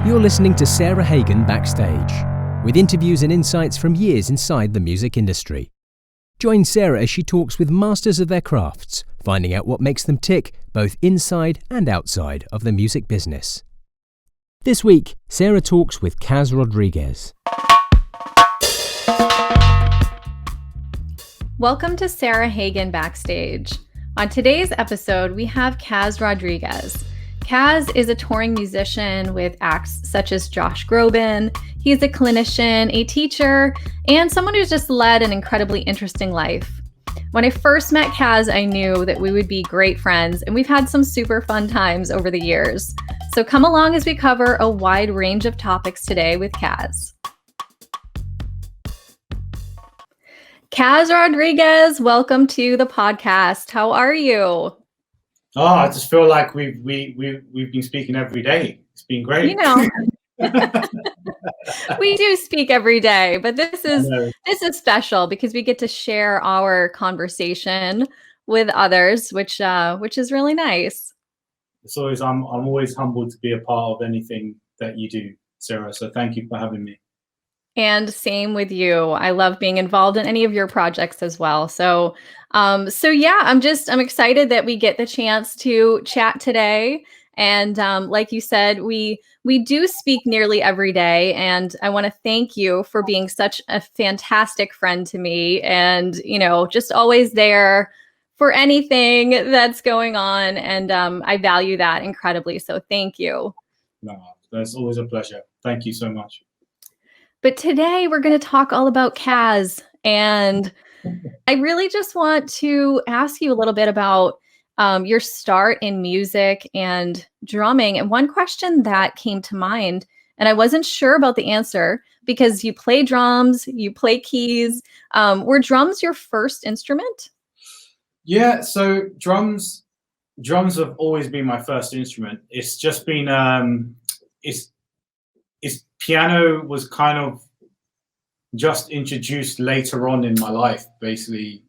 You're listening to Sarah Hagan Backstage, with interviews and insights from years inside the music industry. Join Sarah as she talks with masters of their crafts, finding out what makes them tick both inside and outside of the music business. This week, Sarah talks with Kaz Rodriguez. Welcome to Sarah Hagan Backstage. On today's episode, we have Kaz Rodriguez. Kaz is a touring musician with acts such as Josh Groban. He's a clinician, a teacher, and someone who's just led an incredibly interesting life. When I first met Kaz, I knew that we would be great friends, and we've had some super fun times over the years. So come along as we cover a wide range of topics today with Kaz. Kaz Rodriguez, welcome to the podcast. How are you? Oh, I just feel like we've been speaking every day. It's been great. You know, we do speak every day, but this is special because we get to share our conversation with others, which is really nice. It's always I'm always humbled to be a part of anything that you do, Sarah. So thank you for having me. And same with you. I love being involved in any of your projects as well. So yeah, I'm excited that we get the chance to chat today. And like you said, we do speak nearly every day. And I want to thank you for being such a fantastic friend to me and, just always there for anything that's going on. And I value that incredibly. So thank you. No, that's always a pleasure. Thank you so much. But today we're going to talk all about Kaz. And I really just want to ask you a little bit about your start in music and drumming. And one question that came to mind, and I wasn't sure about the answer because you play drums, you play keys. Were drums your first instrument? Yeah, so drums have always been my first instrument. It's just been it's piano was kind of just introduced later on in my life. Basically,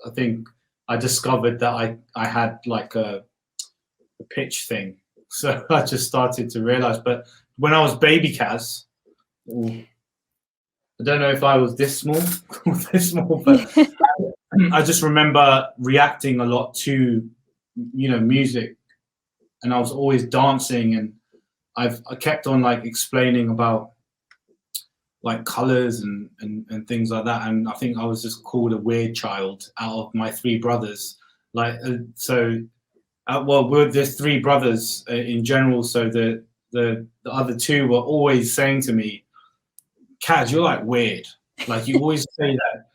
I think I discovered that I had like a pitch thing. So I just started to realize. But when I was baby Kaz, I don't know if I was this small or this small, but I just remember reacting a lot to, music. And I was always dancing, and I kept on like explaining about like colors and things like that. And I think I was just called a weird child out of my three brothers. There's three brothers in general. So the other two were always saying to me, Kaz, you're like weird. Like you always say that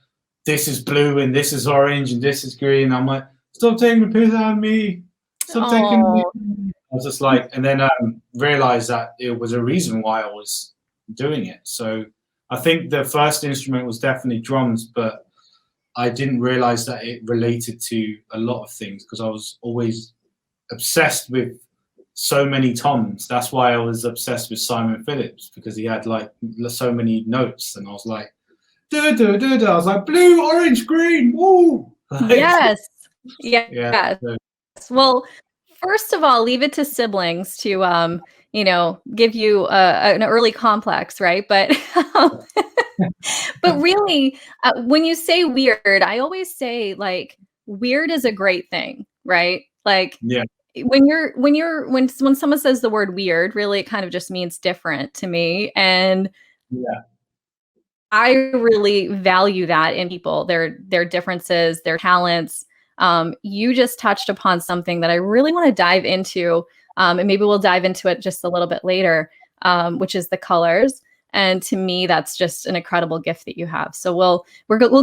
this is blue and this is orange and this is green. I'm like, stop taking the piss out of me. Stop taking the piss. I was just like, and then realized that it was a reason why I was doing it. So I think the first instrument was definitely drums, but I didn't realize that it related to a lot of things because I was always obsessed with so many toms. That's why I was obsessed with Simon Phillips, because he had like so many notes, and I was like, duh, duh, duh, duh. I was like, blue, orange, green, woo! Yes. Yeah. Well, first of all, leave it to siblings to give you an early complex, right? But but really, when you say weird, I always say like weird is a great thing, right? Like when someone says the word weird, really it kind of just means different to me, and I really value that in people, their differences, their talents. You just touched upon something that I really want to dive into. And maybe we'll dive into it just a little bit later, which is the colors. And to me, that's just an incredible gift that you have. So we'll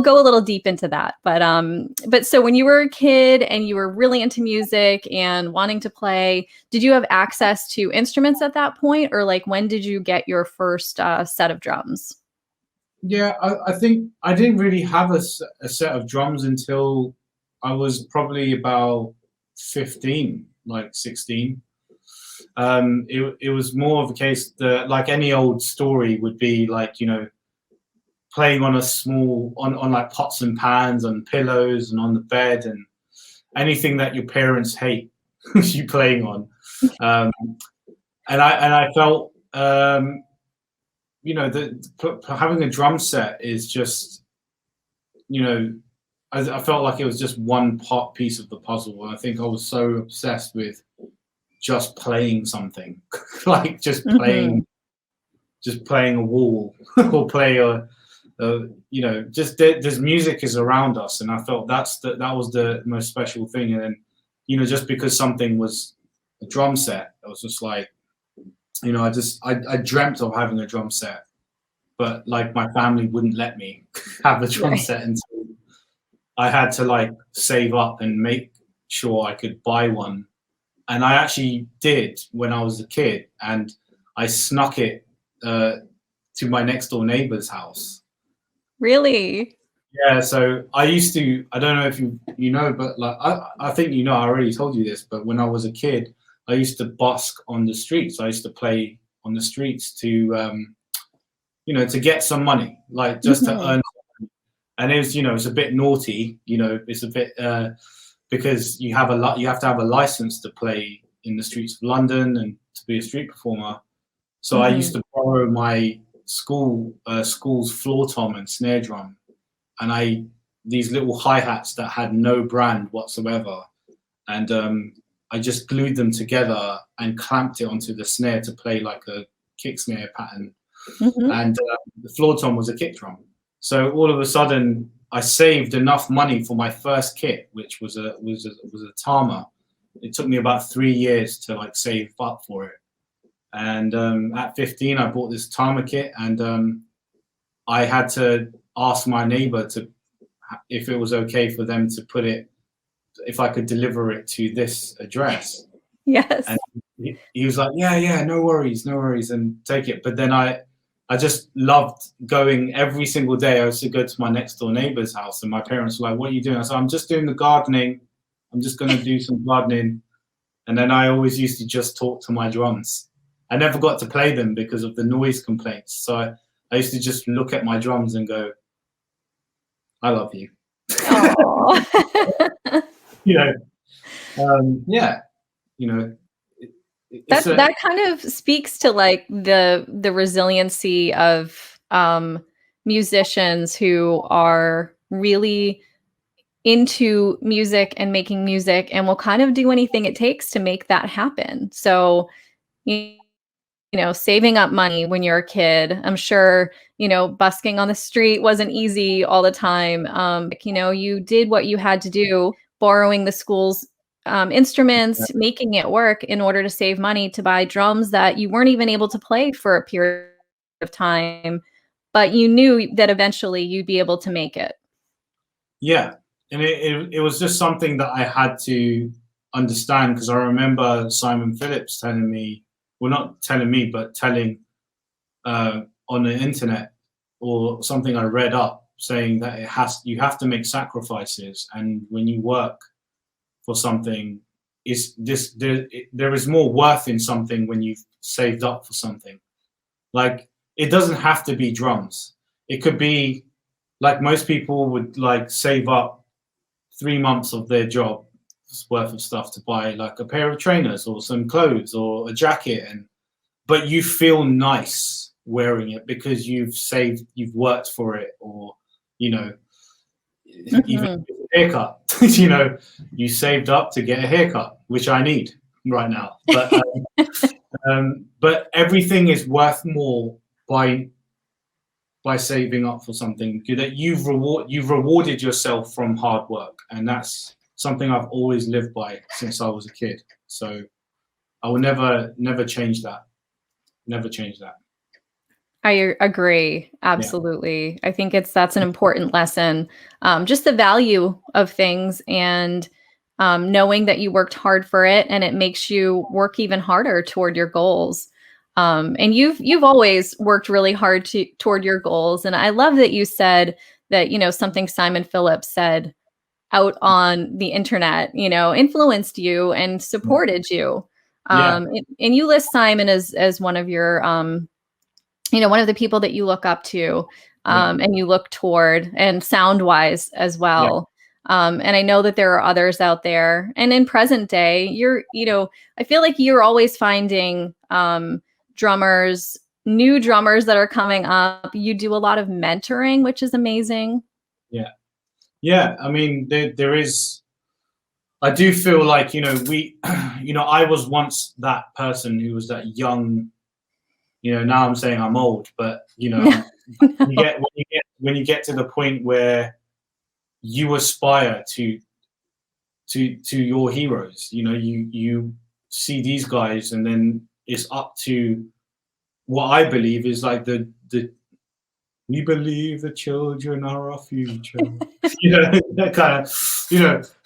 go a little deep into that. But so when you were a kid and you were really into music and wanting to play, did you have access to instruments at that point, or like when did you get your first set of drums? Yeah, I think I didn't really have a set of drums until I was probably about 15, like 16. It was more of a case that, like any old story would be, like, playing on a small on like pots and pans and pillows and on the bed, anything that your parents hate you playing on. And I felt, you know, having a drum set is just, you know, I felt like it was just one piece of the puzzle. And I think I was so obsessed with just playing something, like just playing a wall or play you know, just there's music is around us, and I felt that was the most special thing. And then, you know, just because something was a drum set, I was just like, you know, I dreamt of having a drum set, but like my family wouldn't let me have a drum set until I had to like save up and make sure I could buy one. And I actually did when I was a kid, and I snuck it to my next door neighbor's house. Really? Yeah, so I used to, I don't know if you know, but like I think you know, I already told you this, but when I was a kid, I used to busk on the streets. I used to play on the streets to, you know, to get some money, like just to earn. And it was, you know, it's a bit naughty, you know, it's a bit because you have to have a license to play in the streets of London and to be a street performer. So I used to borrow my school's floor tom and snare drum, and these little hi-hats that had no brand whatsoever, and I just glued them together and clamped it onto the snare to play like a kick snare pattern, and the floor tom was a kick drum. So all of a sudden, I saved enough money for my first kit, which was a Tama. It took me about 3 years to like save up for it. And at 15, I bought this Tama kit, and I had to ask my neighbor if it was okay for them to put it, if I could deliver it to this address. Yes. And he was like, yeah, no worries, and take it. But then I just loved going every single day. I used to go to my next door neighbor's house, and my parents were like, what are you doing? I said, I'm just doing the gardening. I'm just going to do some gardening. And then I always used to just talk to my drums. I never got to play them because of the noise complaints. So I used to just look at my drums and go, I love you. You know, yeah, you know, that kind of speaks to like the resiliency of musicians who are really into music and making music and will kind of do anything it takes to make that happen. So, you know, saving up money when you're a kid, I'm sure, you know, busking on the street wasn't easy all the time. You know, you did what you had to do, borrowing the school's instruments, making it work in order to save money to buy drums that you weren't even able to play for a period of time, but you knew that eventually you'd be able to make it. Yeah. And it was just something that I had to understand, because I remember Simon Phillips telling me, well, not telling me, but telling on the internet or something I read up, saying that you have to make sacrifices, and when you work for something, there is more worth in something when you've saved up for something. Like, it doesn't have to be drums. It could be like most people would like save up 3 months of their job worth of stuff to buy like a pair of trainers or some clothes or a jacket, but you feel nice wearing it because you've worked for it, or, you know, even a haircut, you know, you saved up to get a haircut, which I need right now. But everything is worth more by saving up for something that you've rewarded yourself from hard work, and that's something I've always lived by since I was a kid. So I will never change that. Never change that. I agree. Absolutely. Yeah. I think that's an important lesson. Just the value of things, and knowing that you worked hard for it, and it makes you work even harder toward your goals. And you've always worked really hard toward your goals. And I love that you said that, you know, something Simon Phillips said out on the internet, you know, influenced you and supported you. And you list Simon as one of your, you know, one of the people that you look up to, and you look toward, and sound wise as well. And I know that there are others out there. And in present day, I feel like you're always finding drummers, new drummers that are coming up. You do a lot of mentoring, which is amazing. Yeah. Yeah. I mean, there is, I do feel like, I was once that person who was that young, now I'm saying I'm old, but, No. when you get to the point where you aspire to your heroes, you see these guys, and then it's up to what I believe is like the we believe the children are our future. That kind of,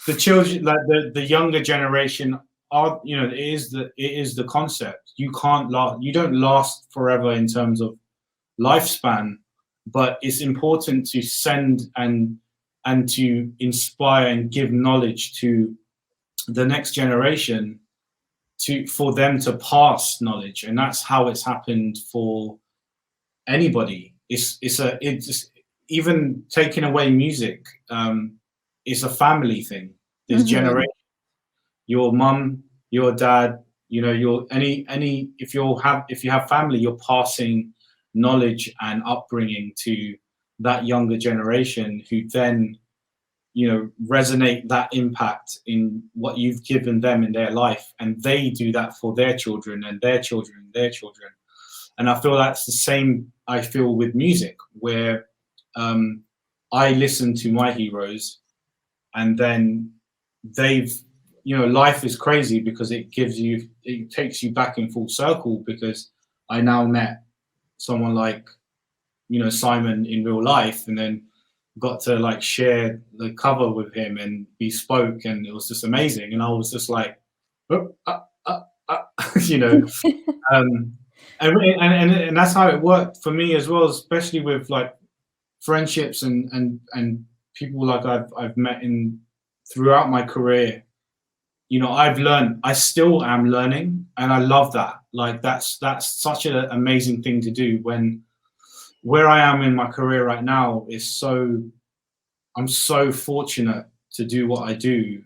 the children, like the younger generation are, it is the concept. You don't last forever in terms of lifespan, but it's important to send and to inspire and give knowledge to the next generation for them to pass knowledge. And that's how it's happened for anybody. It's just, even taking away music, it's a family thing. There's generation. Your mum, your dad, if you have family, you're passing knowledge and upbringing to that younger generation, who then resonate that impact in what you've given them in their life, and they do that for their children and their children and their children. And I feel that's the same I feel with music, where I listen to my heroes, and then life is crazy because it takes you back in full circle, because I now met someone like, Simon in real life, and then got to like share the cover with him, and we spoke, and it was just amazing. And I was just like, and that's how it worked for me as well, especially with like friendships and people like I've met throughout my career. I've learned, I still am learning, and I love that. Like that's such an amazing thing to do. When where I am in my career right now is I'm so fortunate to do what I do.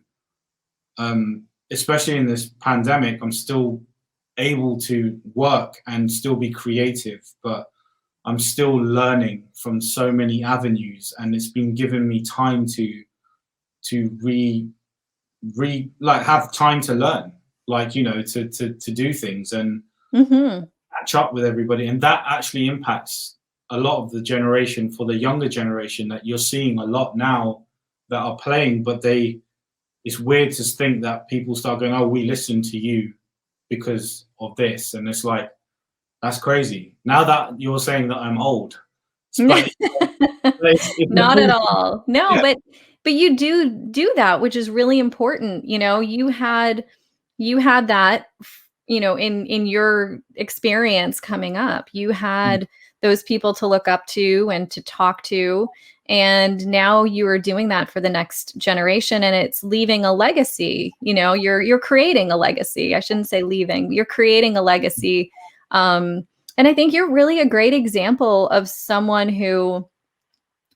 Especially in this pandemic, I'm still able to work and still be creative, but I'm still learning from so many avenues, and it's been giving me time to have time to learn, to do things and catch up with everybody. And that actually impacts a lot of the generation, for the younger generation, that you're seeing a lot now that are playing, but it's weird to think that people start going, oh, we listen to you because of this. And it's like, that's crazy. Now that you're saying that I'm old. Not at all. No, yeah. But you do that, which is really important. You had that, in your experience coming up, you had those people to look up to and to talk to. And now you are doing that for the next generation, and it's leaving a legacy. You're creating a legacy. I shouldn't say leaving. You're creating a legacy. And I think you're really a great example of someone who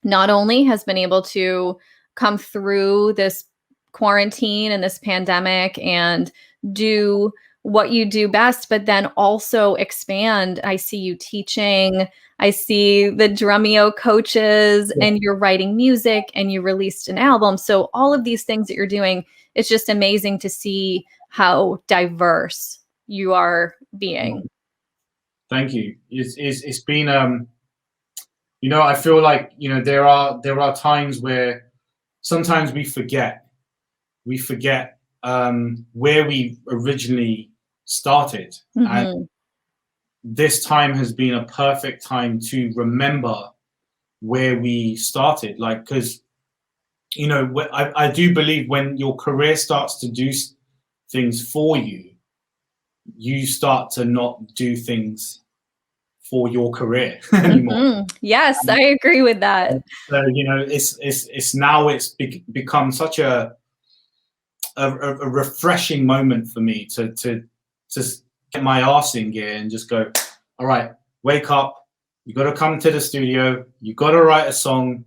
not only has been able to come through this quarantine and this pandemic and do what you do best, but then also expand. I see you teaching. I see the Drumeo coaches, and you're writing music, and you released an album. So all of these things that you're doing, it's just amazing to see how diverse you are being. Thank you. It's been I feel like there are times where sometimes we forget where we originally started. And this time has been a perfect time to remember where we started. Like, because I do believe when your career starts to do things for you, you start to not do things for your career anymore. Yes, I agree with that. So it's become such a refreshing moment for me to get my arse in gear and just go, all right, wake up. You got to come to the studio. You got to write a song.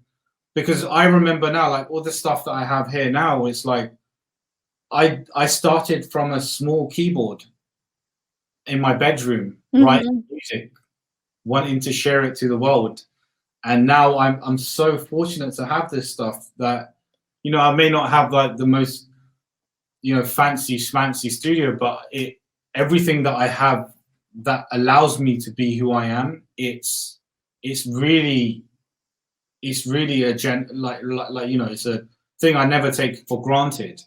because I remember now, like all the stuff that I have here now, it's like I started from a small keyboard in my bedroom, writing music, wanting to share it to the world. And now I'm so fortunate to have this stuff that, you know, I may not have like the most, you know, fancy schmancy studio, but everything that I have that allows me to be who I am, it's really a like you know, it's a thing I never take for granted.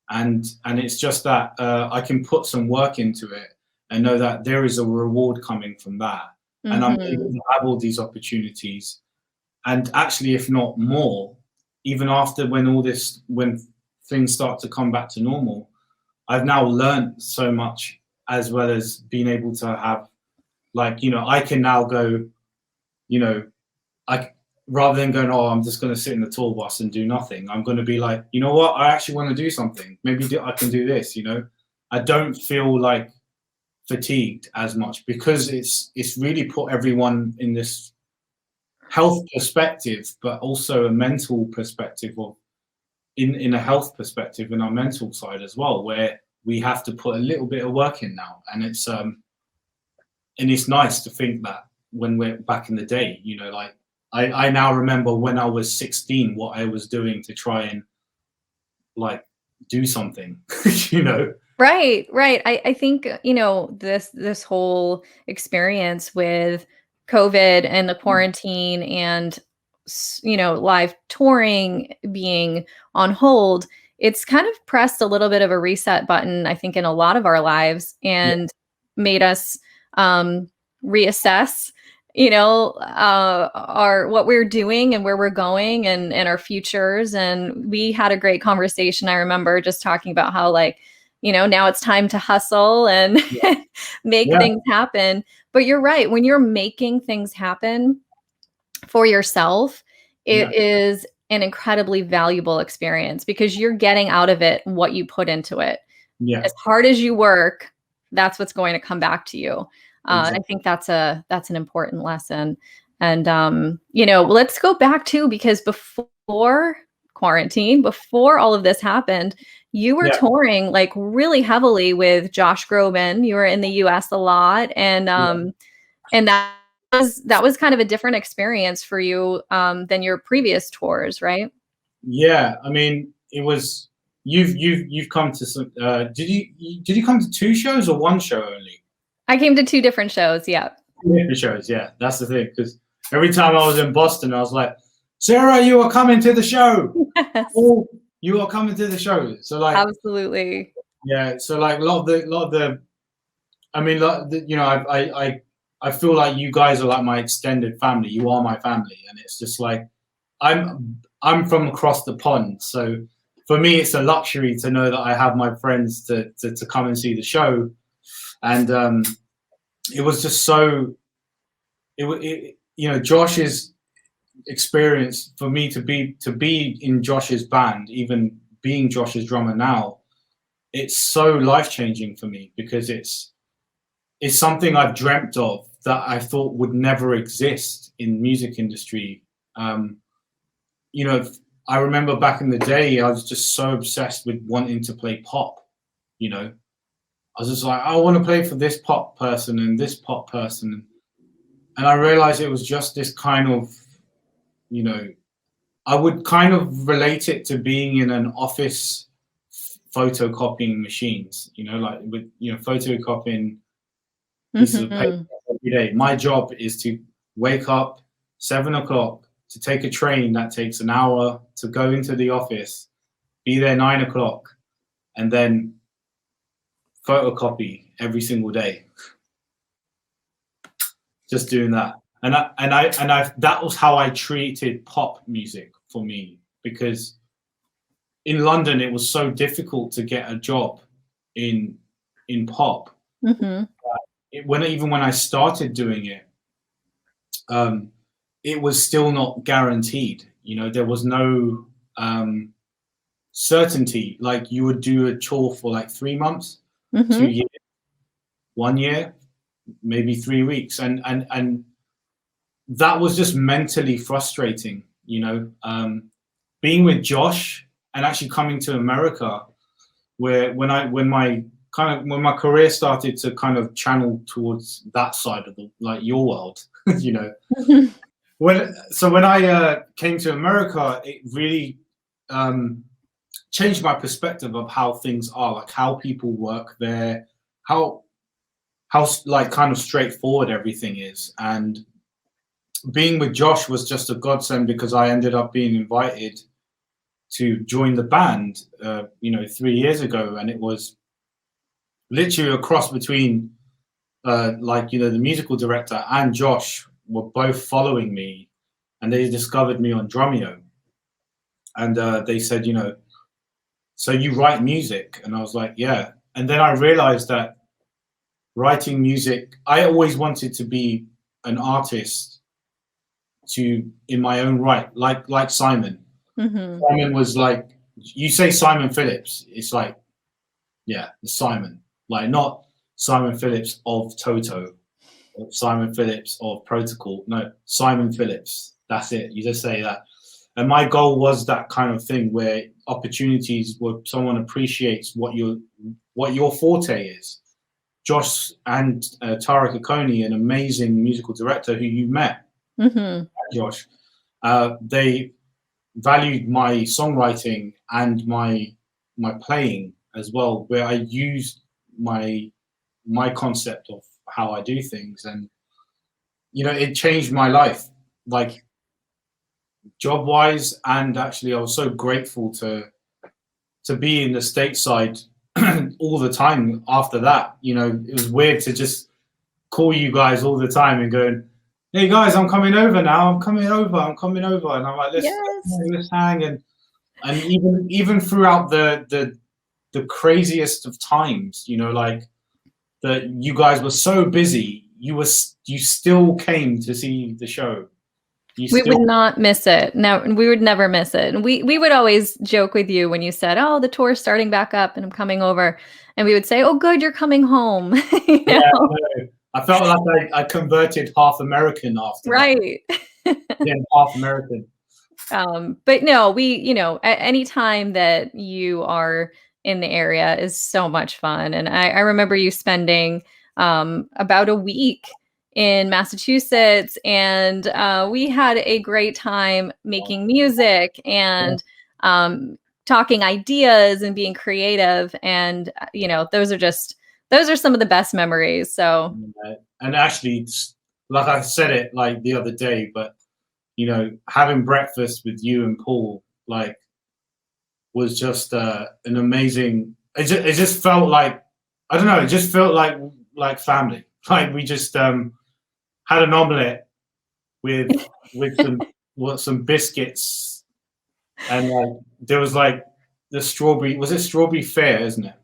And it's just that I can put some work into it and know that there is a reward coming from that. And I'm able to have all these opportunities. And actually, if not more, even after when things start to come back to normal, I've now learned so much, as well as being able to have, like, you know, I can now go, you know, rather than going, oh, I'm just going to sit in the tour bus and do nothing, I'm going to be like, you know what, I actually want to do something. Maybe I can do this, you know. I don't feel like fatigued as much, because it's really put everyone in this health perspective, but also a mental perspective, of in a health perspective in our mental side as well, where we have to put a little bit of work in now. And it's nice to think that when we're back in the day, you know, like I now remember when I was 16 what I was doing to try and like do something, you know. Right. I think, you know, this whole experience with COVID and the quarantine and, you know, live touring being on hold, it's kind of pressed a little bit of a reset button, I think, in a lot of our lives, and made us reassess, you know, what we're doing and where we're going, and our futures. And we had a great conversation. I remember just talking about how, like, you know, now it's time to hustle and make things happen. But you're right. When you're making things happen for yourself, it is an incredibly valuable experience, because you're getting out of it what you put into it. As hard as you work, that's what's going to come back to you. I think that's an important lesson. And, you know, let's go back to, because before quarantine, before all of this happened, you were touring like really heavily with Josh Groban. You were in the US a lot. And that was kind of a different experience for you than your previous tours, right? Yeah, I mean, it was, you've come to some, did you come to 2 shows or 1 show only? I came to 2 different shows. Yeah. 2 different shows. Yeah, that's the thing. Because every time I was in Boston, I was like, Sarah, you are coming to the show. Yes. Oh, you are coming to the show. So like, absolutely. Yeah. So like a lot of the, I mean, you know, I feel like you guys are like my extended family. You are my family, and it's just like I'm from across the pond. So for me, it's a luxury to know that I have my friends to come and see the show. And it was just so, you know, Josh's experience, for me to be in Josh's band, even being Josh's drummer now, it's so life-changing for me, because it's something I've dreamt of that I thought would never exist in music industry. You know, I remember back in the day, I was just so obsessed with wanting to play pop, you know. I was just like, I want to play for this pop person and this pop person. And I realized it was just this kind of, you know, I would kind of relate it to being in an office photocopying machines, you know, like with, you know, photocopying pieces of paper every day. My job is to wake up 7 o'clock, to take a train that takes an hour to go into the office, be there 9 o'clock, and then photocopy every single day. Just doing that. And that was how I treated pop music for me, because in London it was so difficult to get a job in pop. Even when I started doing it, it was still not guaranteed. You know, there was no certainty. Like, you would do a tour for like 3 months, 2 years, 1 year, maybe 3 weeks, and that was just mentally frustrating, you know, being with Josh and actually coming to America, where when my career started to kind of channel towards that side of the, like, your world, you know. When I came to America, it really changed my perspective of how things are, like how people work there, how like kind of straightforward everything is. And being with Josh was just a godsend, because I ended up being invited to join the band, you know, 3 years ago, and it was literally a cross between, like, you know, the musical director and Josh were both following me, and they discovered me on Drumeo, and they said, you know, so you write music? And I was like, yeah. And then I realized that writing music, I always wanted to be an artist in my own right, like Simon. Simon was like, you say Simon Phillips, it's like, yeah, the Simon, like not Simon Phillips of Toto, or Simon Phillips of Protocol. No, Simon Phillips. That's it. You just say that. And my goal was that kind of thing, where opportunities where someone appreciates what your forte is. Josh and Tara Kakoni, an amazing musical director who you met, Josh, they valued my songwriting and my playing as well, where I used my concept of how I do things, and you know, it changed my life, like job wise, and actually I was so grateful to be in the stateside all the time after that. You know, it was weird to just call you guys all the time and going, hey guys, I'm coming over now. I'm coming over. And I'm like, let's hang. And even throughout the craziest of times, you know, like that you guys were so busy, you still came to see the show. We would not miss it. No, we would never miss it. And we would always joke with you when you said, oh, the tour's starting back up and I'm coming over. And we would say, oh, good, you're coming home. You know? Yeah, I felt like I converted half American after right. Yeah, half American. But no, we, you know, any time that you are in the area is so much fun. And I remember you spending about a week in Massachusetts, and we had a great time making music and talking ideas and being creative. And, you know, those are some of the best memories. So, and actually, like I said it like the other day, but you know, having breakfast with you and Paul, like, was just an amazing. It just felt like, I don't know. It just felt like family. Like we just had an omelette with some biscuits, and like there was like the strawberry. Was it Strawberry Fair? Isn't it?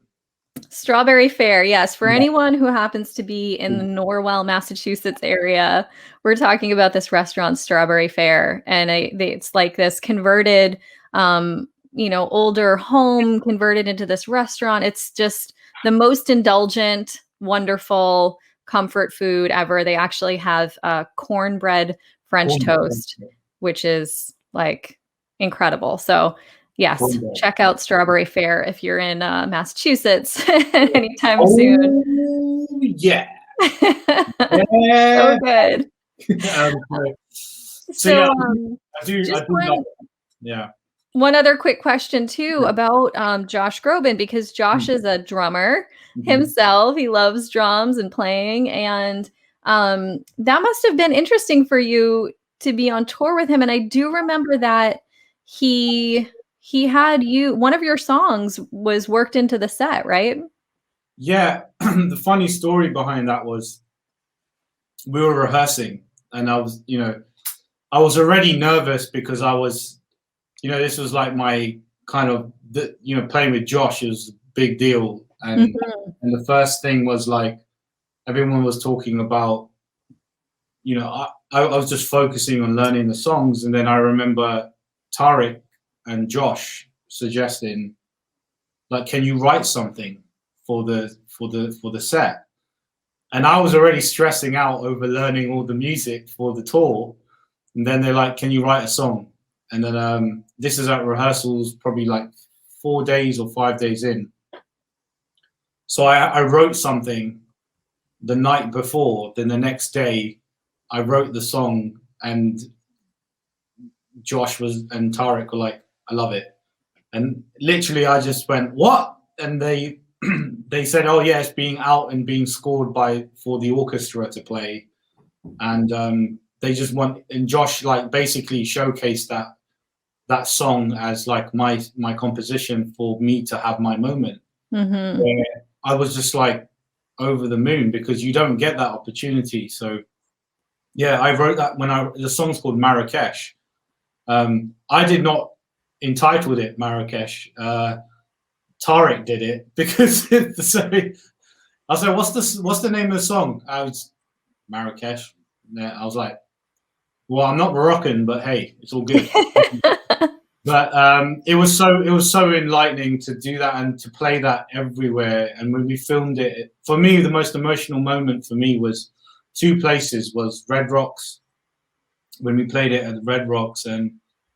Strawberry Fair, yes. For anyone who happens to be in the Norwell, Massachusetts area, we're talking about this restaurant, Strawberry Fair, and it's like this converted, you know, older home converted into this restaurant. It's just the most indulgent, wonderful comfort food ever. They actually have cornbread French toast, which is like incredible. So yes, check out Strawberry Fair if you're in Massachusetts anytime soon. Yeah. So good. So I do love it. Yeah. One other quick question too about Josh Groban, because Josh is a drummer himself. He loves drums and playing, and that must have been interesting for you to be on tour with him. And I do remember that he had one of your songs was worked into the set, right? Yeah. The funny story behind that was we were rehearsing, and I was already nervous because I was, you know, this was like my kind of, playing with Josh is a big deal. And the first thing was like, everyone was talking about, you know, I was just focusing on learning the songs. And then I remember Tariq and Josh suggesting, like, can you write something for the set? And I was already stressing out over learning all the music for the tour. And then they're like, can you write a song? And then this is at rehearsals, probably like 4 days or 5 days in. So I wrote something the night before. Then the next day, I wrote the song, and Josh and Tarek were like, "I love it." And literally, I just went, "What?" And they they said, "Oh yeah, it's being out and being scored for the orchestra to play." And they just and Josh like basically showcased that song as like my composition for me to have my moment. Mm-hmm. Where I was just like over the moon, because you don't get that opportunity. So yeah, I wrote that the song's called Marrakesh. I did not entitle it Marrakesh. Tarek did it because so I said, what's the name of the song? I was Marrakesh. Yeah, I was like, well, I'm not Moroccan, but hey, it's all good. But it was so enlightening to do that and to play that everywhere. And when we filmed it, for me, the most emotional moment for me was 2 places. Was Red Rocks, when we played it at Red Rocks, and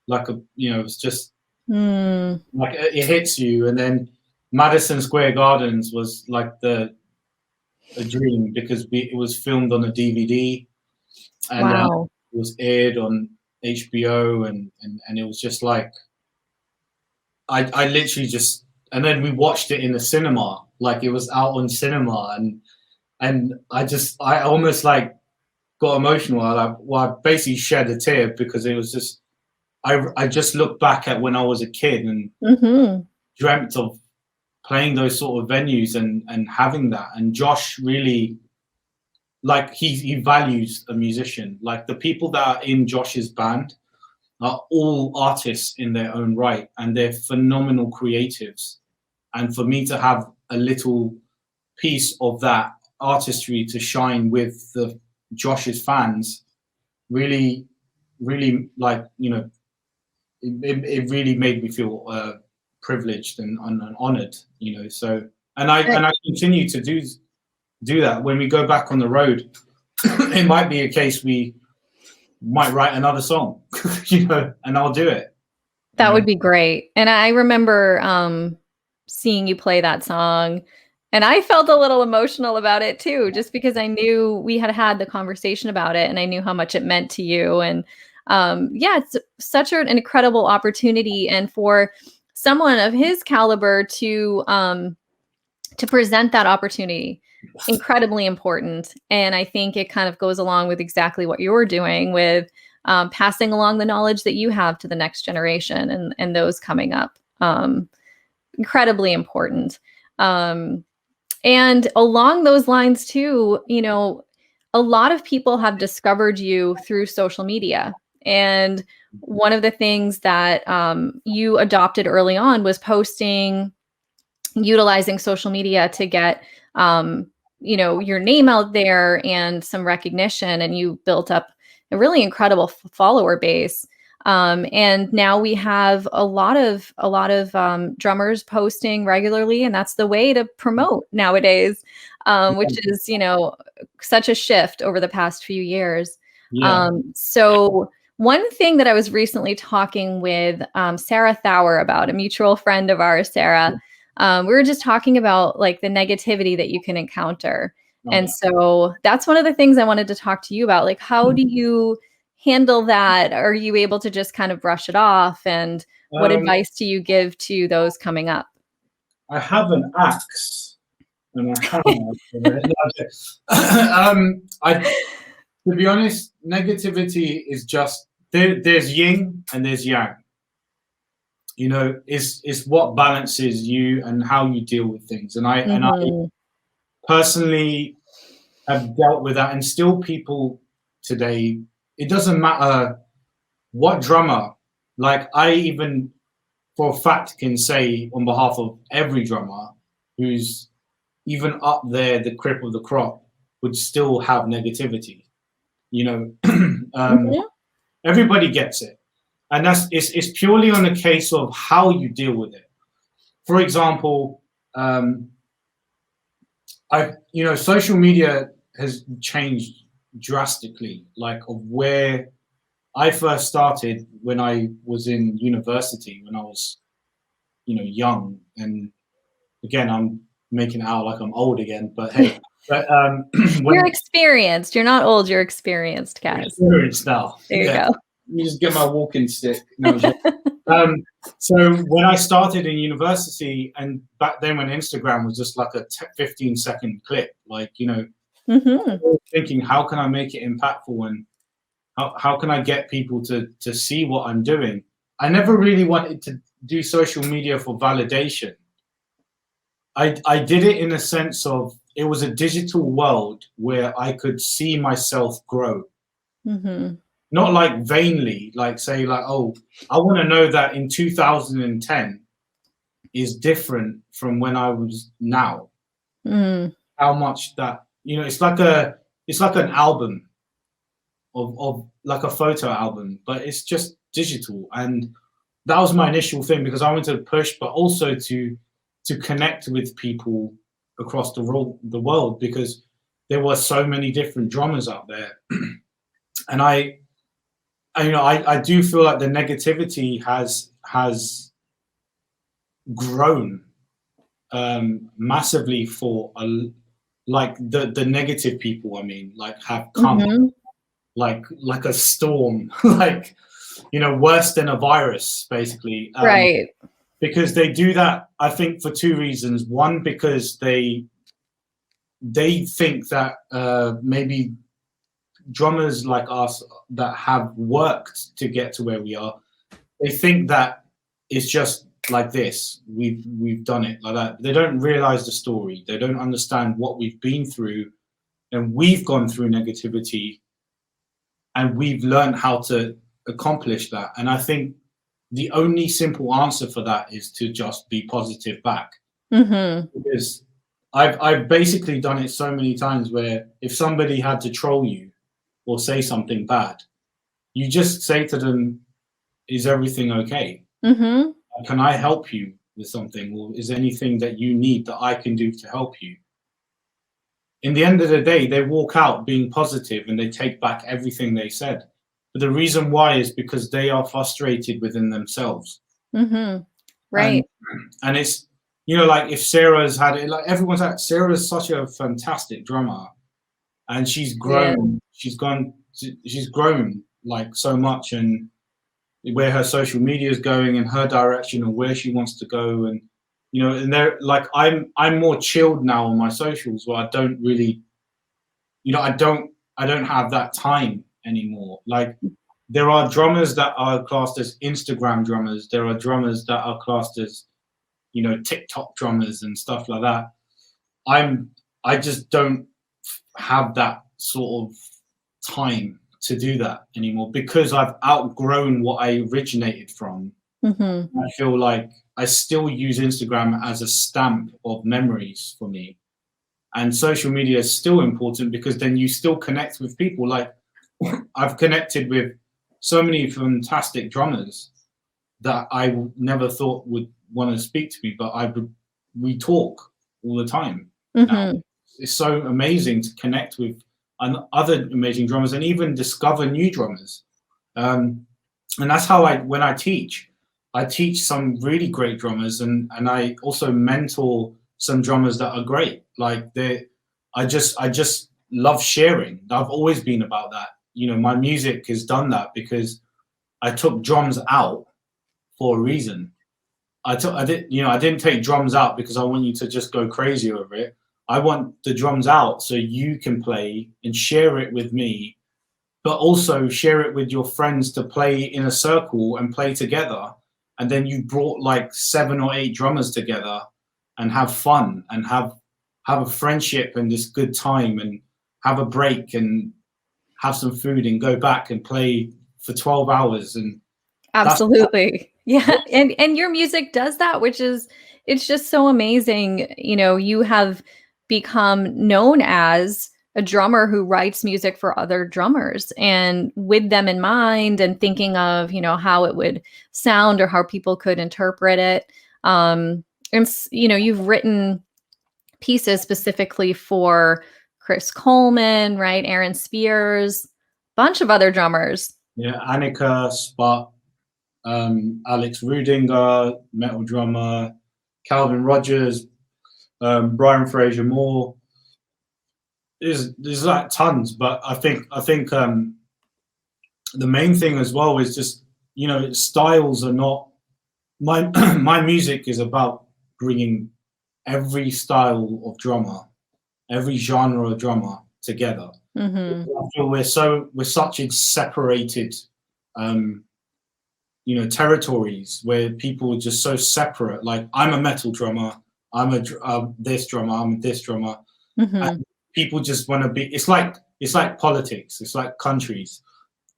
like it's just like it hits you. And then Madison Square Gardens was like a dream, because it was filmed on a DVD, and Wow. it was aired on HBO, and it was just like I literally just, and then we watched it in the cinema, like it was out on cinema, and I almost like got emotional. I basically shed a tear, because it was just I just looked back at when I was a kid and dreamt of playing those sort of venues and having that. And Josh really, like, he values a musician. Like, the people that are in Josh's band are all artists in their own right, and they're phenomenal creatives. And for me to have a little piece of that artistry to shine with Josh's fans really, really, like, it really made me feel privileged and honored, So, and I continue to do that. When we go back on the road, it might be a case we might write another song, and I'll do it. That would be great. And I remember seeing you play that song, and I felt a little emotional about it too, just because I knew we had the conversation about it, and I knew how much it meant to you. And it's such an incredible opportunity, and for someone of his caliber to present that opportunity, incredibly important. And I think it kind of goes along with exactly what you're doing with passing along the knowledge that you have to the next generation and those coming up. Incredibly important. And along those lines too, a lot of people have discovered you through social media. And one of the things that you adopted early on was utilizing social media to get your name out there and some recognition, and you built up a really incredible follower base. And now we have a lot of drummers posting regularly, and that's the way to promote nowadays, which is such a shift over the past few years. Yeah. So one thing that I was recently talking with Sarah Thawer about, a mutual friend of ours, Sarah. We were just talking about like the negativity that you can encounter. And so that's one of the things I wanted to talk to you about. Like, how do you handle that? Are you able to just kind of brush it off? And what advice do you give to those coming up? I have an axe, and I have to be honest, negativity is just there's yin and there's yang. It's what balances you and how you deal with things. And I personally have dealt with that, and still people today, it doesn't matter what drummer, like I even for a fact can say on behalf of every drummer who's even up there, the crip of the crop, would still have negativity. Everybody gets it. And it's purely on the case of how you deal with it. For example, social media has changed drastically, like of where I first started when I was in university, when I was, young. And again, I'm making it out like I'm old again, but hey, but when You're experienced. You're not old. You're experienced, I'm Kaz. experienced now. There you Yeah. go. Let me just get my walking stick. No, so when I started in university, and back then when Instagram was just like a 15-second clip, like, Mm-hmm. thinking, how can I make it impactful, and how can I get people to see what I'm doing? I never really wanted to do social media for validation. I did it in a sense of, it was a digital world where I could see myself grow. Mm-hmm. Not like vainly, like say like, oh, I want to know that in 2010 is different from when I was now. Mm. How much that, it's like an album of like a photo album, but it's just digital. And that was my initial thing, because I wanted to push, but also to connect with people across the world, because there were so many different drummers out there. And I do feel like the negativity has grown massively for like the negative people. I mean, like, have come Mm-hmm. like a storm, like, worse than a virus, basically. Right. Because they do that, I think, for two reasons. One, because they think that maybe drummers like us that have worked to get to where we are, they think that it's just like this. We've done it like that. They don't realize the story. They don't understand what we've been through, and we've gone through negativity, and we've learned how to accomplish that. And I think the only simple answer for that is to just be positive back. Mm-hmm. Because I've basically done it so many times where if somebody had to troll you or say something bad, you just say to them, is everything okay? Mm-hmm. Can I help you with something? Or is there anything that you need that I can do to help you? In the end of the day, they walk out being positive and they take back everything they said. But the reason why is because they are frustrated within themselves. Mm-hmm. Right. And it's, like, if Sarah's had it, like everyone's had, Sarah's such a fantastic drummer, and she's grown. Yeah. She's grown like so much, and where her social media is going and her direction and where she wants to go. And and they're like, I'm more chilled now on my socials, where I don't really, I don't have that time anymore. Like, there are drummers that are classed as Instagram drummers, there are drummers that are classed as TikTok drummers and stuff like that. I just don't have that sort of time to do that anymore, because I've outgrown what I originated from. Mm-hmm. I feel like I still use Instagram as a stamp of memories for me. And social media is still important, because then you still connect with people. Like, I've connected with so many fantastic drummers that I never thought would want to speak to me, but we talk all the time now. Mm-hmm. It's so amazing to connect with other amazing drummers, and even discover new drummers. And that's how when I teach some really great drummers, and I also mentor some drummers that are great. Like, I just love sharing. I've always been about that. My music has done that because I took drums out for a reason. I didn't take drums out because I want you to just go crazy over it. I want the drums out so you can play and share it with me, but also share it with your friends to play in a circle and play together. And then you brought like 7 or 8 drummers together and have fun and have a friendship and this good time, and have a break and have some food and go back and play for 12 hours. And Absolutely. Yeah. And your music does that, which is, it's just so amazing. You have become known as a drummer who writes music for other drummers, and with them in mind, and thinking of, how it would sound or how people could interpret it. And you've written pieces specifically for Chris Coleman, right? Aaron Spears, bunch of other drummers. Yeah, Annika, Spot, Alex Rudinger, metal drummer, Calvin Rogers, Brian Fraser Moore. There's like tons, but I think the main thing as well is just, you know, styles are not my my music is about bringing every style of drummer, every genre of drummer together. Mm-hmm. I feel we're such a separated, you know, territories where people are just so separate. Like, I'm a metal drummer, I'm this drummer, I'm this drummer, Mm-hmm. and people just want to be. It's like politics. It's like countries.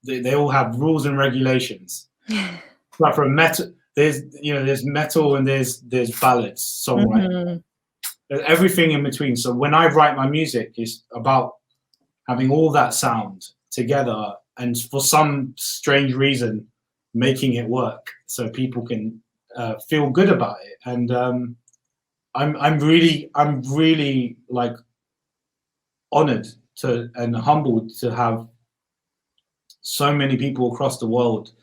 They all have rules and regulations. Like, for metal, there's metal and there's ballads, songwriting, Mm-hmm. there's everything in between. So when I write my music, it's about having all that sound together, and for some strange reason, making it work so people can feel good about it. And I'm really like honored to and humbled to have so many people across the world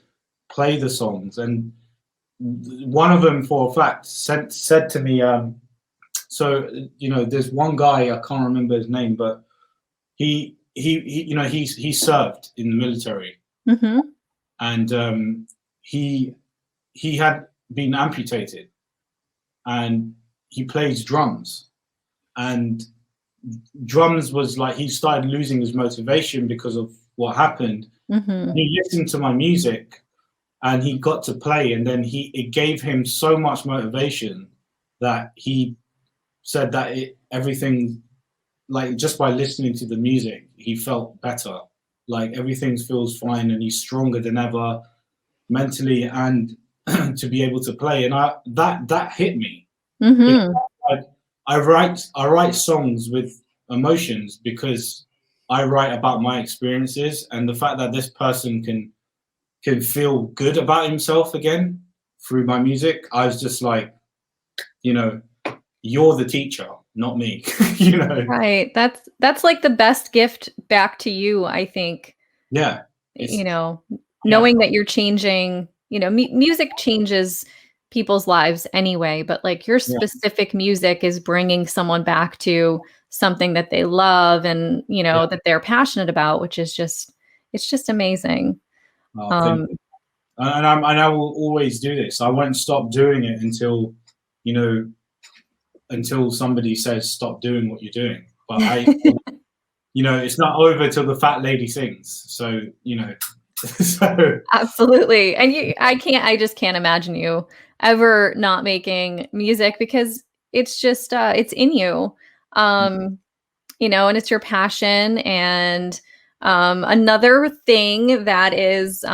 play the songs. And one of them, for a fact, said to me, so, you know, there's one guy, I can't remember his name, but he you know, he served in the military, Mm-hmm. and he had been amputated, and he plays drums, and drums was like, he started losing his motivation because of what happened. Mm-hmm. He listened to my music and he got to play, and then it gave him so much motivation that he said that everything, like, just by listening to the music, he felt better. Like, everything feels fine, and he's stronger than ever mentally, and to be able to play. And that hit me. Mm-hmm. I write songs with emotions because I write about my experiences, and the fact that this person can feel good about himself again through my music. I was just like, you know, you're the teacher, not me. You know. Right. That's like the best gift back to you, I think. Yeah. You know, Yeah. knowing that you're changing, you know, music changes people's lives anyway, but like your Yeah. specific music is bringing someone back to something that they love and, you know, Yeah. that they're passionate about, which is just, it's just amazing. Thank you. And I will always do this. I won't stop doing it until, you know, until somebody says stop doing what you're doing. But you know, it's not over till the fat lady sings. So, you know, so Absolutely. And I just can't imagine you ever not making music because it's just, it's in you. You know, and it's your passion. And another thing that is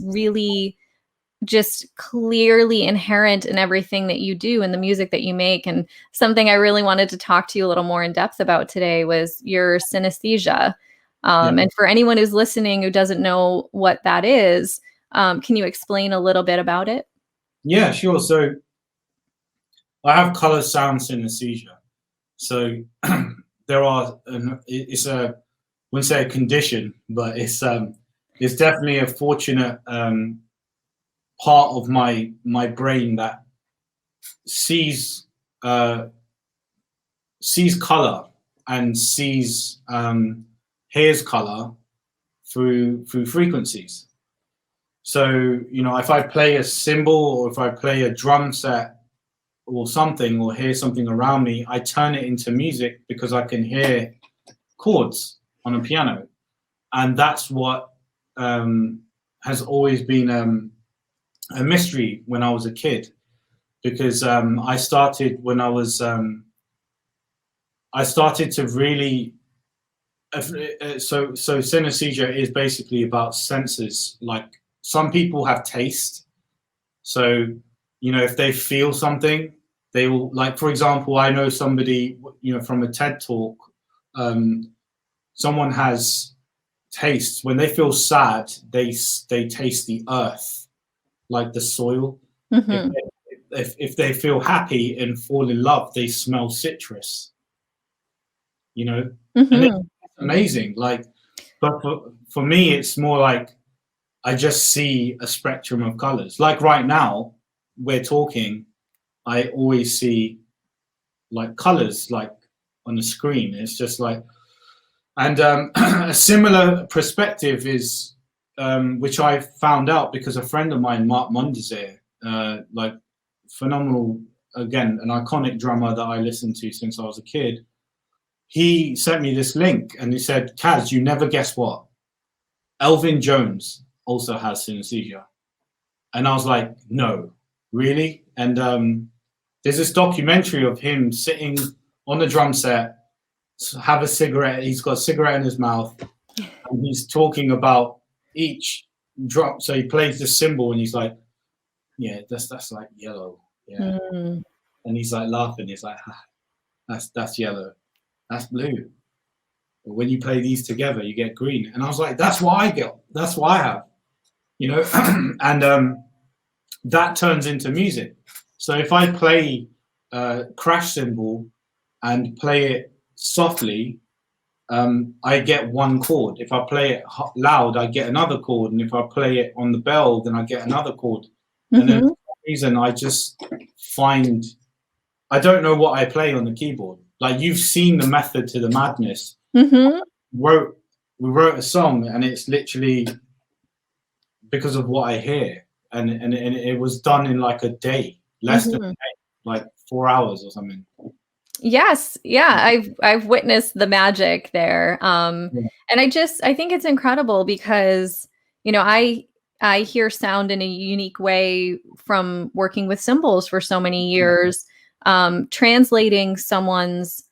really just clearly inherent in everything that you do and the music that you make. And something I really wanted to talk to you a little more in depth about today was your synesthesia. yeah. And for anyone who's listening who doesn't know what that is, can you explain a little bit about it? Yeah, sure. So I have color sound synesthesia. So there are, it's a, I wouldn't say a condition, but it's definitely a fortunate part of my brain that sees color and hears color through frequencies. So, you know, if I play a cymbal or if I play a drum set or something, or hear something around me, I turn it into music because I can hear chords on a piano. And that's what has always been a mystery when I was a kid, because I started when I was I started to really so synesthesia is basically about senses. Like, some people have taste, so, you know, if they feel something, they will, like, for example, I know somebody, you know, from a TED talk, someone has tastes. When they feel sad, they taste the earth, like the soil. Mm-hmm. If they feel happy and fall in love, they smell citrus, you know. And Mm-hmm. it's amazing. Like, but for me, it's more like I just see a spectrum of colors. Like right now, we're talking, I always see like colors like on the screen. It's just like, and a similar perspective is, which I found out because a friend of mine, Mark Mondesir, like phenomenal, again, an iconic drummer that I listened to since I was a kid. He sent me this link and he said, Kaz, you never guess what? Elvin Jones also has synesthesia. And I was like, no, really? And there's this documentary of him sitting on the drum set, have a cigarette. He's got a cigarette in his mouth, and he's talking about each drum. So he plays the cymbal, and he's like, "Yeah, that's like yellow, yeah." And he's like laughing. He's like, "That's yellow, that's blue. But when you play these together, you get green." And I was like, "That's what I get. That's what I have." You know, and that turns into music. So if I play crash cymbal and play it softly, I get one chord. If I play it loud, I get another chord. And if I play it on the bell, then I get another chord. And then for some reason, I just find, I don't know what I play on the keyboard. Like, you've seen the method to the madness. We wrote a song, and it's literally because of what I hear. And it was done in like a day, less than a day, like 4 hours or something. Yes. Yeah. I've witnessed the magic there. And I think it's incredible because, you know, I hear sound in a unique way from working with cymbals for so many years, translating someone's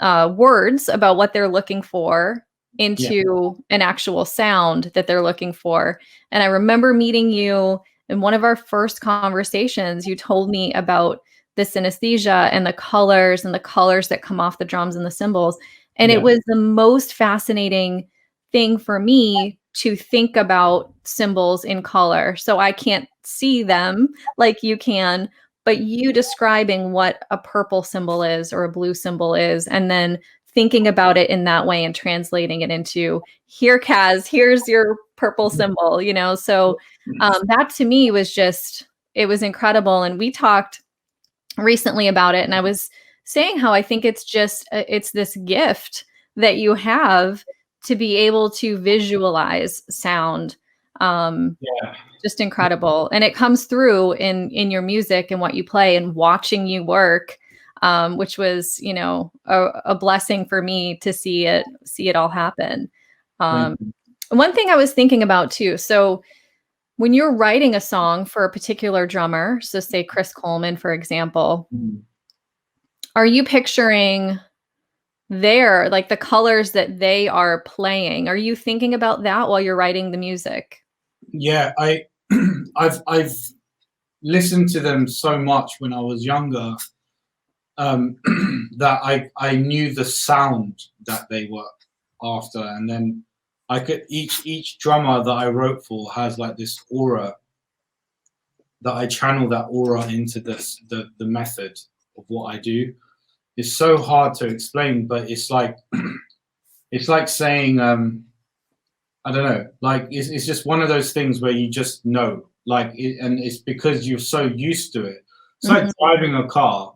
words about what they're looking for into an actual sound that they're looking for. And I remember meeting you in one of our first conversations. You told me about the synesthesia and the colors that come off the drums and the cymbals. And it was the most fascinating thing for me to think about cymbals in color. So I can't see them like you can, but you describing what a purple cymbal is or a blue cymbal is, and then thinking about it in that way and translating it into, here, Kaz, here's your purple cymbal, you know? So that to me was just, it was incredible. And we talked recently about it, and I was saying how I think it's just, it's this gift that you have to be able to visualize sound. Just incredible. And it comes through in your music and what you play and watching you work, which was, you know, a blessing for me to see it all happen. One thing I was thinking about too, so when you're writing a song for a particular drummer, so say Chris Coleman, for example, are you picturing like the colors that they are playing? Are you thinking about that while you're writing the music? Yeah, I've listened to them so much when I was younger, that I knew the sound that they were after, and then I could each drummer that I wrote for has like this aura that I channel that aura into the method of what I do. It's so hard to explain, but it's like it's like saying I don't know, like it's just one of those things where you just know, like and it's because you're so used to it. It's like driving a car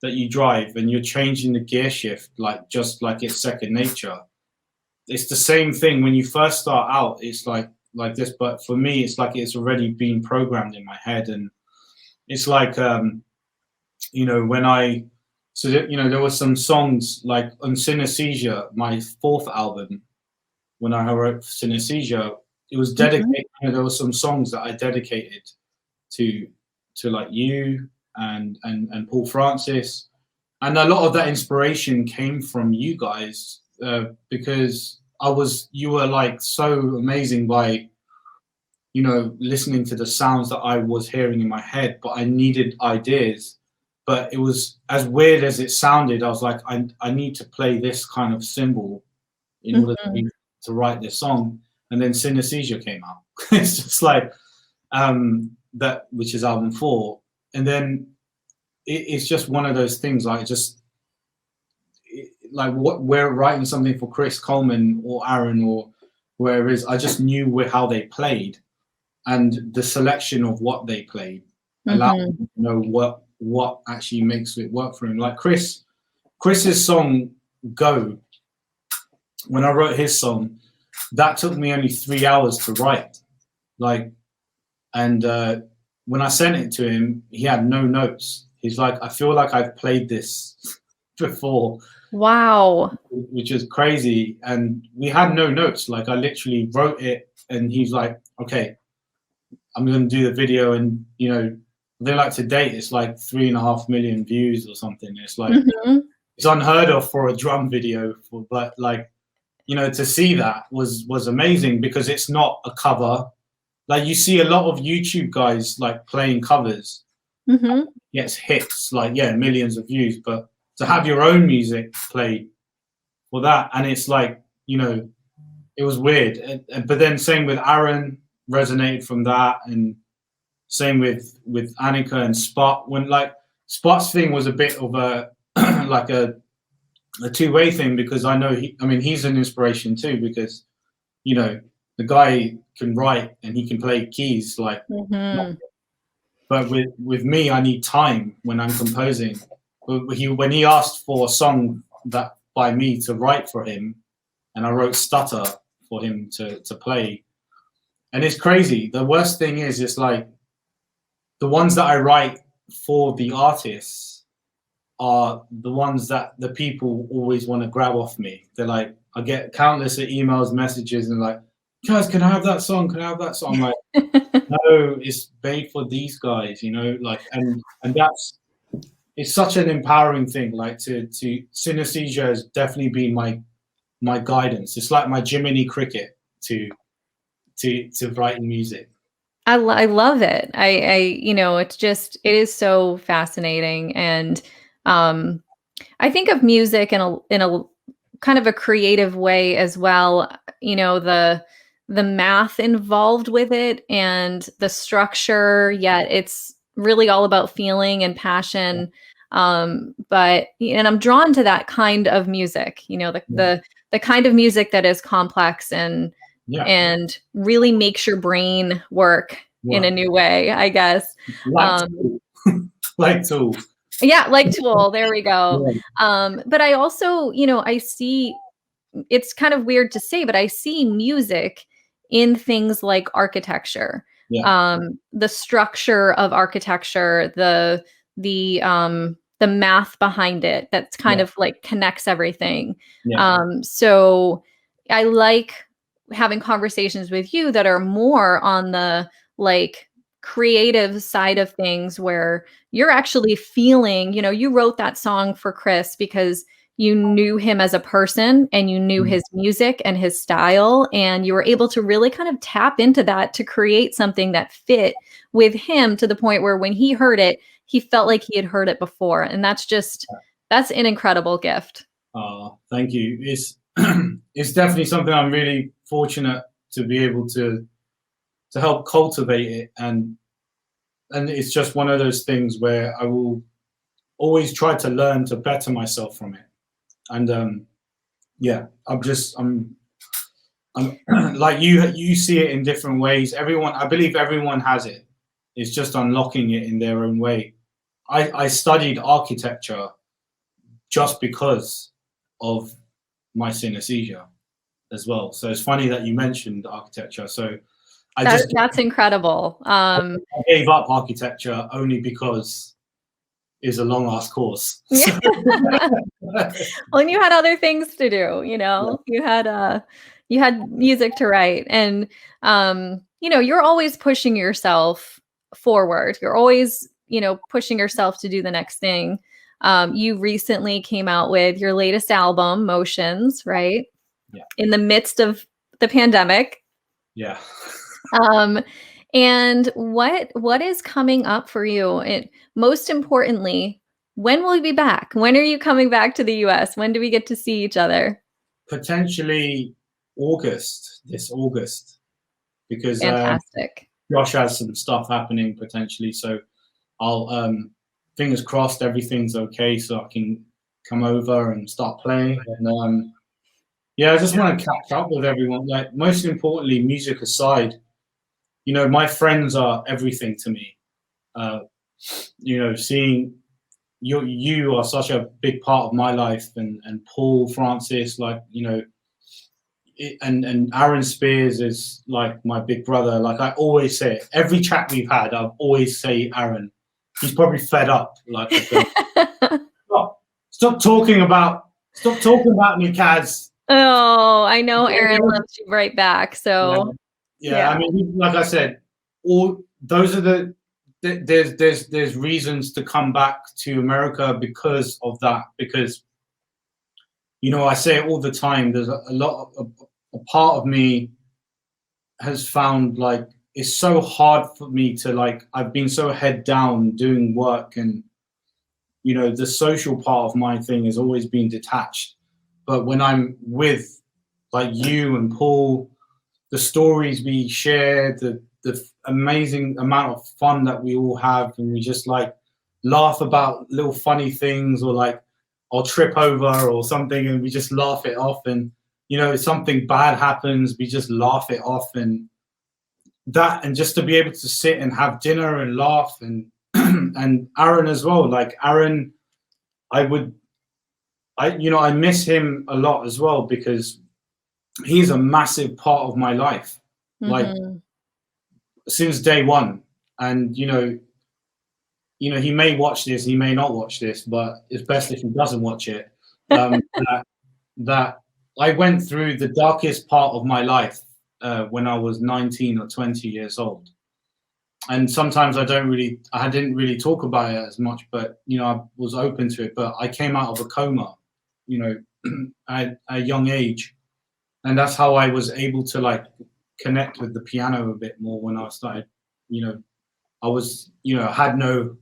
that you drive and you're changing the gear shift like just like it's second nature. It's the same thing when you first start out. It's like this, but for me, it's like it's already been programmed in my head, and it's like you know, there were some songs like on Synesthesia, my fourth album, when I wrote Synesthesia, it was dedicated. You know, there were some songs that I dedicated to like you and Paul Francis, and a lot of that inspiration came from you guys because you were like so amazing by, you know, listening to the sounds that I was hearing in my head, but I needed ideas. But it was as weird as it sounded. I was like, I need to play this kind of cymbal in order to write this song. And then Synesthesia came out. It's just like that, which is album 4. And then it's just one of those things. Like like what we're writing something for Chris Coleman or Aaron or whereas I just knew how they played, and the selection of what they played allowed me to know what actually makes it work for him. Like Chris's song "Go," when I wrote his song, that took me only 3 hours to write. Like, and when I sent it to him, he had no notes. He's like, I feel like I've played this before. Wow. Which is crazy. And we had no notes. Like, I literally wrote it, and he's like, okay, I'm going to do the video. And, you know, they like to date, it's like 3.5 million views or something. It's like, it's unheard of for a drum video. But like, you know, to see that was amazing, because it's not a cover. Like, you see a lot of YouTube guys like playing covers, gets hits, like, yeah, millions of views, but to have your own music played for that, and it's like, you know, it was weird. But then same with Aaron, resonated from that, and same with Annika and Spot. When like Spot's thing was a bit of a like a two-way thing, because I know he's an inspiration too, because, you know, the guy can write and he can play keys like, but with me, I need time when I'm composing. When he asked for a song that by me to write for him, and I wrote Stutter for him to play, and it's crazy. The worst thing is, it's like the ones that I write for the artists are the ones that the people always want to grab off me. They're like, I get countless of emails, messages, and like, Kaz, can I have that song? Can I have that song? I'm like, no, it's made for these guys, you know, like, and it's such an empowering thing. Like, to synesthesia has definitely been my guidance. It's like my Jiminy Cricket to writing music. I love it. I you know, it is so fascinating. And I think of music in a kind of a creative way as well. You know, the math involved with it and the structure, yet it's really all about feeling and passion. And I'm drawn to that kind of music, you know, the kind of music that is complex and really makes your brain work in a new way, I guess. Like Tool. Yeah, like Tool. There we go. But I also, you know, I see, it's kind of weird to say, but I see music in things like architecture, the structure of architecture, the math behind it, that's kind of like connects everything. So I like having conversations with you that are more on the like creative side of things, where you're actually feeling, you know, you wrote that song for Chris because you knew him as a person and you knew his music and his style, and you were able to really kind of tap into that to create something that fit with him, to the point where when he heard it, he felt like he had heard it before. And that's an incredible gift. Thank you. It's definitely something I'm really fortunate to be able to help cultivate it, and it's just one of those things where I will always try to learn to better myself from it. And I'm like, you see it in different ways. I believe everyone has it. It's just unlocking it in their own way. I studied architecture just because of my synesthesia as well. So it's funny that you mentioned architecture. So that's incredible. I gave up architecture only because it's a long ass course. Well, and you had other things to do, you know. You had music to write, and you know, you're always pushing yourself forward. You're always, you know, pushing yourself to do the next thing. You recently came out with your latest album, Motions, right? Yeah. In the midst of the pandemic. Yeah. And what is coming up for you? And most importantly, when will you be back? When are you coming back to the US? When do we get to see each other? Potentially this August, because fantastic. Josh has some stuff happening potentially. So I'll fingers crossed everything's okay, so I can come over and start playing. And Yeah, I just want to catch up with everyone. Like, most importantly, music aside, you know, my friends are everything to me. You know, seeing you are such a big part of my life, and Paul Francis, like, you know, and Aaron Spears is like my big brother. Like, I always say it. Every chat we've had, I've always say Aaron. He's probably fed up. Like, stop talking about me, Kaz. Oh, I know Aaron loves you right back. So yeah. I mean, like I said, all those are there's reasons to come back to America because of that. Because, you know, I say it all the time. There's a part of me has found, like, it's so hard for me to, like, I've been so head down doing work, and, you know, the social part of my thing has always been detached. But when I'm with, like, you and Paul, the stories we share, the amazing amount of fun that we all have, and we just, like, laugh about little funny things, or, like, I'll trip over or something and we just laugh it off. And, you know, if something bad happens, we just laugh it off. And just to be able to sit and have dinner and laugh, and and Aaron as well. Like, Aaron, I miss him a lot as well, because he's a massive part of my life, like, since day one. And, you know, he may watch this, he may not watch this, but it's best if he doesn't watch it. That I went through the darkest part of my life when I was 19 or 20 years old. And sometimes I didn't really talk about it as much, but, you know, I was open to it. But I came out of a coma, you know, at a young age. And that's how I was able to, like, connect with the piano a bit more when I started. You know, I was, you know, had no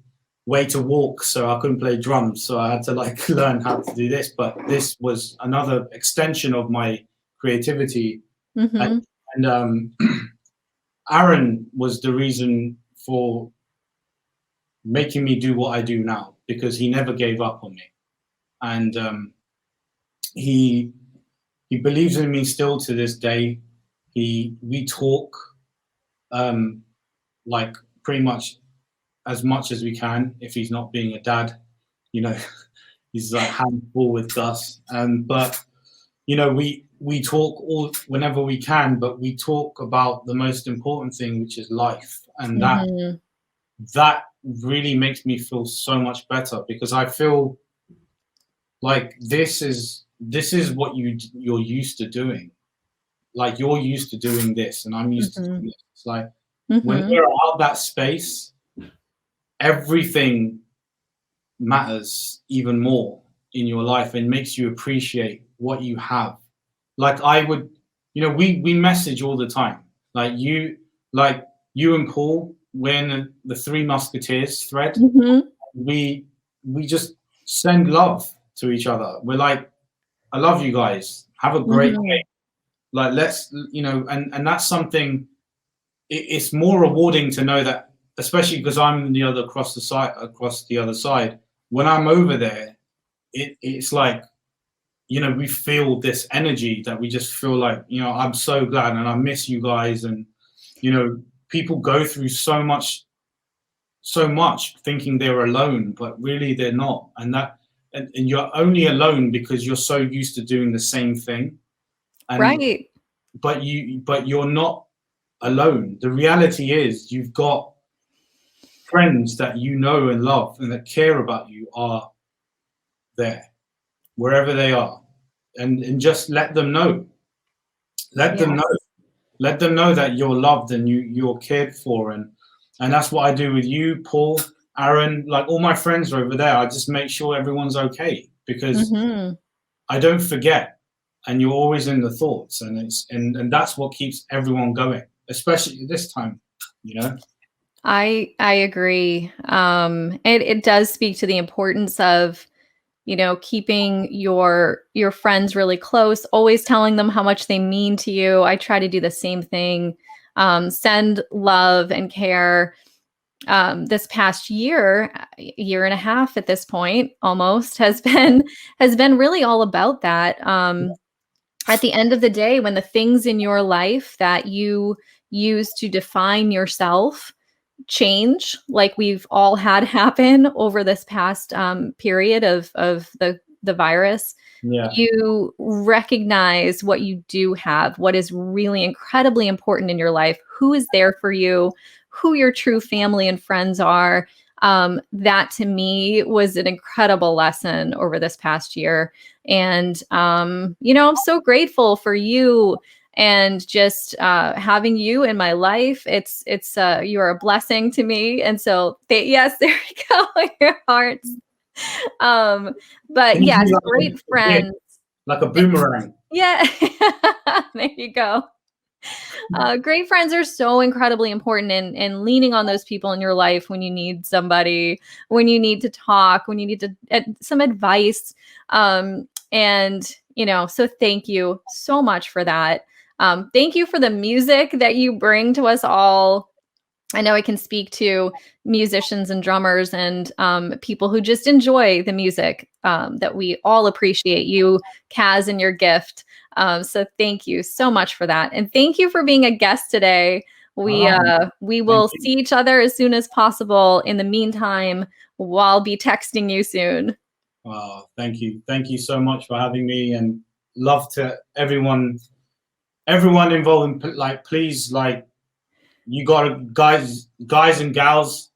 way to walk, so I couldn't play drums. So I had to, like, learn how to do this. But this was another extension of my creativity. And Aaron was the reason for making me do what I do now, because he never gave up on me. And he believes in me still to this day. We talk, like, pretty much as we can. If he's not being a dad, you know, he's like handful with Gus. But, you know, we talk all whenever we can, but we talk about the most important thing, which is life. And that really makes me feel so much better, because I feel like this is what you're used to doing. Like, you're used to doing this, and I'm used to doing this. It's like, when we're out that space, everything matters even more in your life, and makes you appreciate what you have. Like, I would, you know, we message all the time. Like you and Paul, when the Three Musketeers thread, we just send love to each other. We're like, I love you guys. Have a great day. Like, let's, you know, and that's something. It's more rewarding to know that, especially because I'm across the other side. When I'm over there, it's like, you know, we feel this energy that we just feel like, you know, I'm so glad, and I miss you guys. And, you know, people go through so much thinking they're alone, but really they're not. And you're only alone because you're so used to doing the same thing. And, right. But you're not alone. The reality is, you've got friends that you know and love and that care about you are there, wherever they are. And just let them know. Let them know that you're loved and you're cared for. And that's what I do with you, Paul, Aaron, like, all my friends are over there. I just make sure everyone's okay, because I don't forget. And you're always in the thoughts, and that's what keeps everyone going, especially this time, you know. I agree. It does speak to the importance of, you know, keeping your friends really close, always telling them how much they mean to you. I try to do the same thing. Send love and care. This past year and a half at this point, almost, has been really all about that. at the end of the day, when the things in your life that you use to define yourself change, like we've all had happen over this past period of the virus, Yeah. you recognize what you do have, what is really incredibly important in your life, who is there for you, who your true family and friends are. That to me was an incredible lesson over this past year. And, I'm so grateful for you and just having you in my life. You're a blessing to me. And so yes, there we go, your hearts. But Can you yes, do like great friends. like a boomerang? Yeah, there you go. Great friends are so incredibly important in leaning on those people in your life when you need somebody, when you need to talk, when you need some advice. So thank you so much for that. Thank you for the music that you bring to us all. I know I can speak to musicians and drummers and people who just enjoy the music, that we all appreciate you, Kaz, and your gift. So thank you so much for that. And thank you for being a guest today. We will see each other as soon as possible. In the meantime, I'll be texting you soon. Oh, thank you. Thank you so much for having me, and love to everyone involved in, please, you gotta, guys and gals,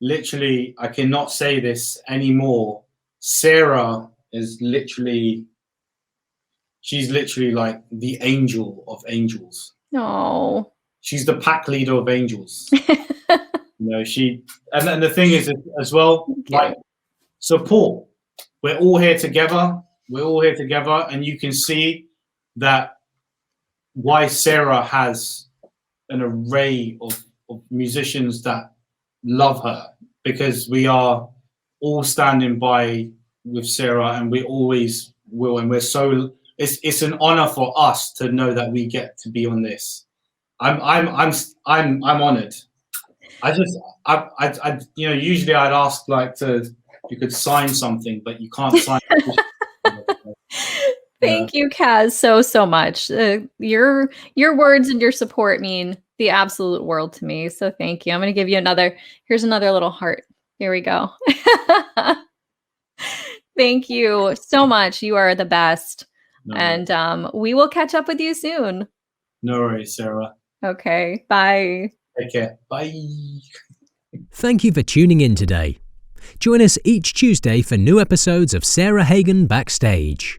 literally, I cannot say this anymore. Sarah is she's literally like the angel of angels. No. She's the pack leader of angels. And the thing is as well, like, support. We're all here together. And you can see that why Sarah has an array of musicians that love her, because we are all standing by with Sarah, and we always will. And it's an honor for us to know that we get to be on this. I'm honored. Usually I'd ask you could sign something, but you can't sign. Thank you, Kaz, so much. Your words and your support mean the absolute world to me. So thank you. I'm going to give you here's another little heart. Here we go. Thank you so much. You are the best. No. And we will catch up with you soon. No worries, Sarah. Okay. Bye. Take care. Bye. Thank you for tuning in today. Join us each Tuesday for new episodes of Sarah Hagan Backstage.